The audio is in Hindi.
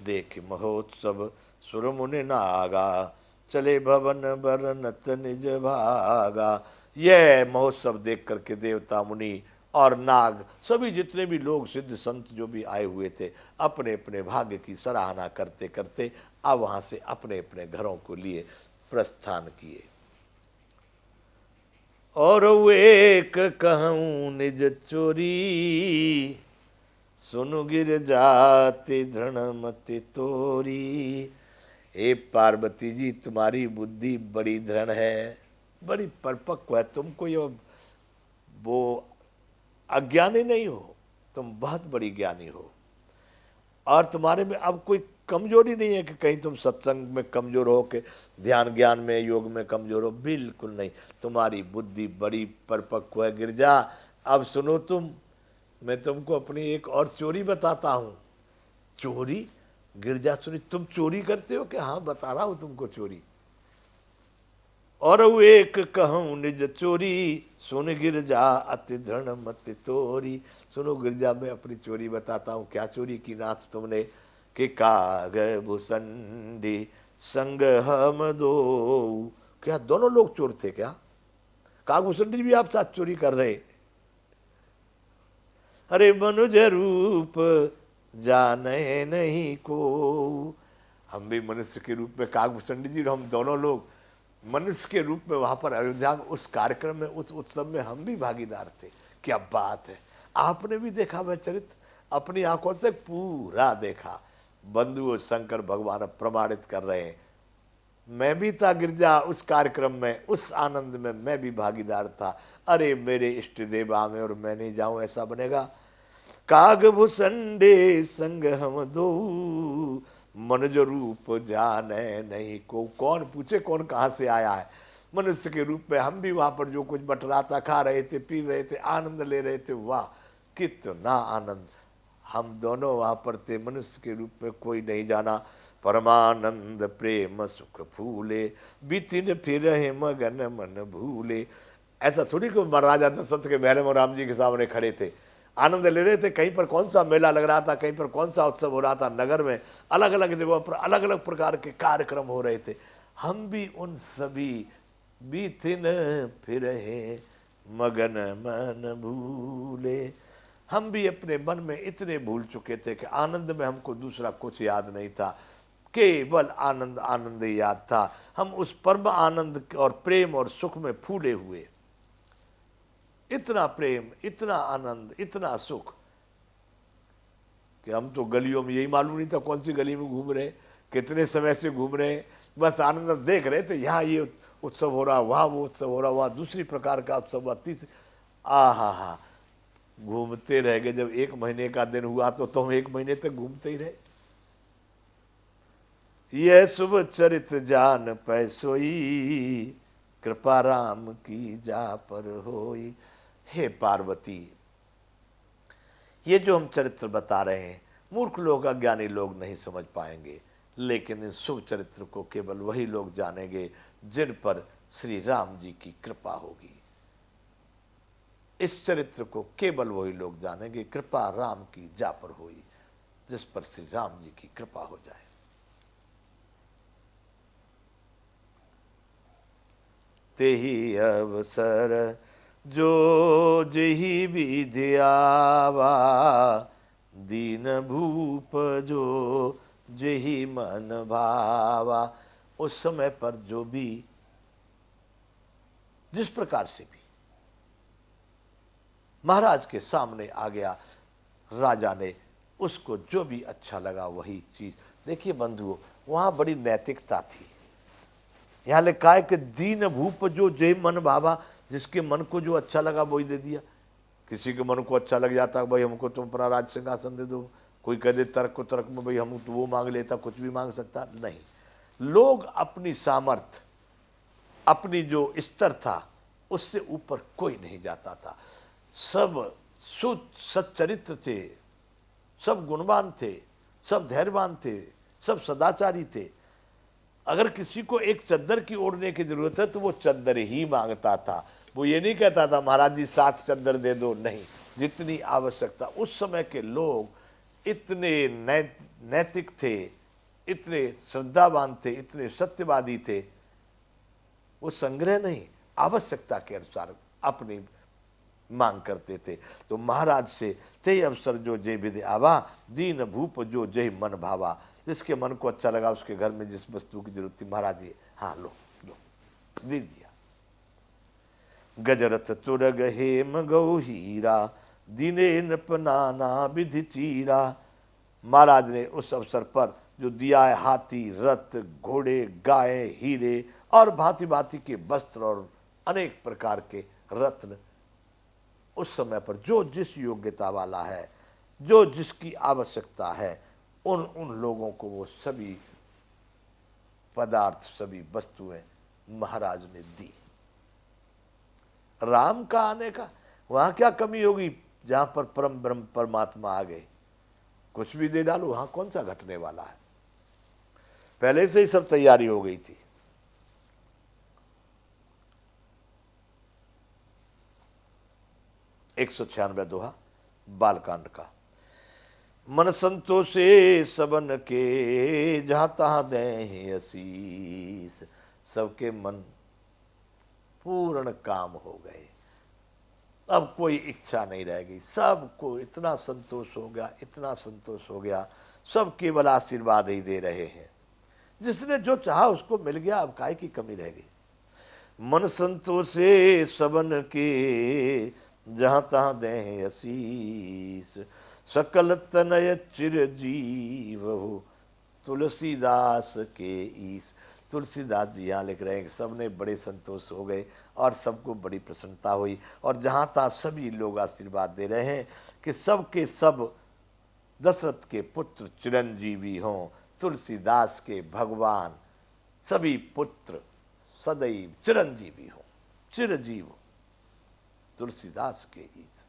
देख महोत्सव सुर मुनि नागा, चले भवन बरनत निज भागा। यह महोत्सव देख करके देवता मुनि और नाग सभी जितने भी लोग सिद्ध संत जो भी आए हुए थे, अपने अपने भाग्य की सराहना करते करते अब वहां से अपने अपने घरों को लिए प्रस्थान किए। और वो एक कहूँ निज चोरी, सुनु गिर जाति धृणमति तोरी। हे पार्वती जी, तुम्हारी बुद्धि बड़ी दृढ़ है, बड़ी परिपक्व है, तुमको ये वो अज्ञानी नहीं हो, तुम बहुत बड़ी ज्ञानी हो। और तुम्हारे में अब कोई कमजोरी नहीं है कि कहीं तुम सत्संग में कमजोर हो, के ध्यान ज्ञान में योग में कमजोर हो, बिल्कुल नहीं। तुम्हारी बुद्धि बड़ी परिपक्व है गिरजा। अब सुनो तुम, मैं तुमको अपनी एक और चोरी बताता हूं। चोरी? गिरजा सुनी, तुम चोरी करते हो? कि हाँ, बता रहा हूं तुमको चोरी। और वो एक कहूँ निज चोरी, सुन गिरजा अति दृढ़ मति तोरी। सुनो गिरजा, मैं अपनी चोरी बताता हूँ। क्या चोरी की नाथ तुमने? कि काग भूसंडी संग हम दो। क्या दोनों लोग चोर थे क्या? काग भूसंडी भी आप साथ चोरी कर रहे? अरे मनुज रूप जाने नहीं को। हम भी मनुष्य के रूप में कागभूषण जी, हम दोनों लोग मनुष्य के रूप में वहां पर अयोध्या में उस कार्यक्रम में, उस उत्सव में हम भी भागीदार थे। क्या बात है! आपने भी देखा वह चरित्र, अपनी आंखों से पूरा देखा। बंधु शंकर भगवान प्रमाणित कर रहे हैं। मैं भी था गिरजा उस कार्यक्रम में, उस आनंद में मैं भी भागीदार था। अरे मेरे इष्ट देव आवे और मैं नहीं जाऊं, ऐसा बनेगा? कागभूषण संग हम दो, मनुज रूप जाने नहीं को। कौन पूछे कौन कहां से आया है? मनुष्य के रूप में हम भी वहां पर जो कुछ बट रहा था, खा रहे थे, पी रहे थे, आनंद ले रहे थे। वाह, कितना आनंद! हम दोनों वहां पर थे मनुष्य के रूप में, कोई नहीं जाना। परमानंद प्रेम सुख फूले, बितिन फिर मगन मन भूले। ऐसा थोड़ी कि महाराजा दशरथ के महल में राम जी के सामने खड़े थे, आनंद ले रहे थे। कहीं पर कौन सा मेला लग रहा था, कहीं पर कौन सा उत्सव हो रहा था, नगर में अलग अलग जगहों पर अलग अलग प्रकार के कार्यक्रम हो रहे थे। हम भी उन सभी बीतिन फिर मगन मन भूले। हम भी अपने मन में इतने भूल चुके थे कि आनंद में हमको दूसरा कुछ याद नहीं था, केवल आनंद आनंद ही याद था। हम उस परम आनंद और प्रेम और सुख में फूले हुए। इतना प्रेम, इतना आनंद, इतना सुख कि हम तो गलियों में, यही मालूम नहीं था कौन सी गली में घूम रहे, कितने समय से घूम रहे। बस आनंद देख रहे थे, यहाँ ये उत्सव हो रहा, वहाँ वो उत्सव हो रहा, वहाँ दूसरी प्रकार का उत्सव हुआ, तीसरी। आ हा, घूमते रह गए। जब 1 महीने का दिन हुआ तो तुम 1 महीने तक घूमते ही रहे। यह शुभ चरित जान पै सोई, कृपा राम की जा पर होई। हे पार्वती, ये जो हम चरित्र बता रहे हैं, मूर्ख लोग, अज्ञानी लोग नहीं समझ पाएंगे, लेकिन इस शुभ चरित्र को केवल वही लोग जानेंगे जिन पर श्री राम जी की कृपा होगी। इस चरित्र को केवल वही लोग जानेंगे, कृपा राम की जा पर हुई, जिस पर श्री राम जी की कृपा हो जाए। तेहि अवसर जो जही विधि आवा, दीन भूप जो जही मन भावा। उस समय पर जो भी जिस प्रकार से भी महाराज के सामने आ गया, राजा ने उसको जो भी अच्छा लगा वही चीज। देखिए बंधुओं, वहां बड़ी नैतिकता थी। यहां लिखा है कि दीन भूप जो जय मन भावा, जिसके मन को जो अच्छा लगा वही दे दिया। किसी के मन को अच्छा लग जाता भाई हमको तुम अपना राज सिंहासन दे दो, कोई कह दे तर्क को तर्क में भाई हम तो वो मांग लेता, कुछ भी मांग सकता नहीं। लोग अपनी सामर्थ, अपनी जो स्तर था उससे ऊपर कोई नहीं जाता था। सब शुद्ध सच्चरित्र थे, सब गुणवान थे, सब धैर्यवान थे, सब सदाचारी थे। अगर किसी को एक चद्दर की ओढ़ने की जरूरत है तो वो चद्दर ही मांगता था। वो ये नहीं कहता था महाराज जी 7 चद्दर दे दो, नहीं, जितनी आवश्यकता। उस समय के लोग इतने नैतिक थे, इतने श्रद्धावान थे, इतने सत्यवादी थे, वो संग्रह नहीं, आवश्यकता के अनुसार अपनी मांग करते थे। तो महाराज से ते अवसर जो जय विधि आवा, दीन भूप जो जय मन भावा। जिसके मन को अच्छा लगा, उसके घर में जिस वस्तु की जरूरत थी, महाराज जी हाँ लो लो, दे दिया। गजरथ तुरग हेम गौ हीरा, दीने नृप नाना विधि चीरा। महाराज ने उस अवसर पर जो दिया है, हाथी, रथ, घोड़े, गाय, हीरे और भांति भांति के वस्त्र और अनेक प्रकार के रत्न, उस समय पर जो जिस योग्यता वाला है, जो जिसकी आवश्यकता है, उन उन लोगों को वो सभी पदार्थ, सभी वस्तुएं महाराज ने दी। राम का आने का वहां क्या कमी होगी, जहां पर परम ब्रह्म परमात्मा आ गए, कुछ भी दे डालो, वहां कौन सा घटने वाला है। पहले से ही सब तैयारी हो गई थी। एक 196 दोहा बालकांड का। मन संतोषे सबन के, जहां तहां दें आशीष। सबके मन पूर्ण काम हो गए, अब कोई इच्छा नहीं रह गई, सबको इतना संतोष हो गया, इतना संतोष हो गया, सब केवल आशीर्वाद ही दे रहे हैं। जिसने जो चाहा उसको मिल गया, अब काय की कमी रह गई। मन संतोषे सबन के, जहां तहां दें आशीष। सकल तनय चिरजीव हो, तुलसीदास के ईस। तुलसीदास जी यहाँ लिख रहे हैं कि सबने बड़े संतोष हो गए और सबको बड़ी प्रसन्नता हुई, और जहाँ तहाँ सभी लोग आशीर्वाद दे रहे हैं कि सब के सब दशरथ के पुत्र चिरंजीवी हों, तुलसीदास के भगवान सभी पुत्र सदैव चिरंजीवी हों, चिरजीव तुलसीदास के ईस।